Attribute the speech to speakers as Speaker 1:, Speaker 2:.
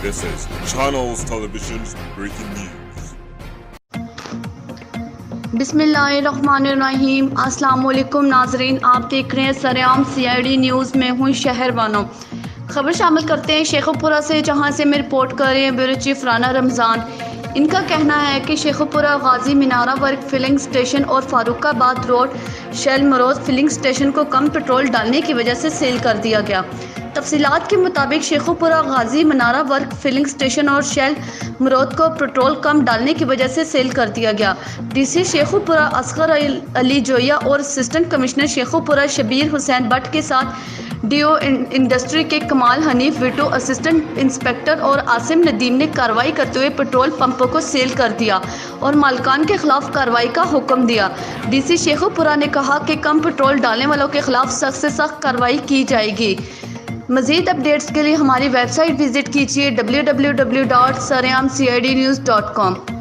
Speaker 1: This is Channels Television's breaking news.
Speaker 2: बिस्मिल्लाहिर्रहमानिर्रहीम। अस्सलाम वालेकुम नाजरीन, आप देख रहे हैं सरेआम CID न्यूज़ में हूँ शहर बानो। खबर शामिल करते हैं शेखुपुरा से, जहां से मैं रिपोर्ट कर रहे हैं ब्यूरो चीफ राना रमज़ान। इनका कहना है कि Sheikhupura Ghazi Minara work filling station और फारुखाबाद रोड शेल मरोज फिलिंग स्टेशन को कम पेट्रोल डालने की वजह से सेल कर दिया गया। तफसीलात के मुताबिक Sheikhupura Ghazi Minara work filling station और शेल मरोज को पेट्रोल कम डालने की वजह से सेल कर दिया गया। DC शेखुपुरा असगर अली जोया और असिस्टेंट कमिश्नर शेखुपुरा शबीर हुसैन भट्ट के साथ DO इंडस्ट्री के कमाल हनीफ विटो, असिस्टेंट इंस्पेक्टर और आसिम नदीम ने कार्रवाई करते हुए पेट्रोल पंपों को सील कर दिया और मालिकान के खिलाफ कार्रवाई का हुक्म दिया। DC शेखुपुरा ने कहा कि कम पेट्रोल डालने वालों के खिलाफ सख्त से सख्त कार्रवाई की जाएगी। मज़ीद अपडेट्स के लिए हमारी वेबसाइट विजिट कीजिए www.sareamcidnews.com।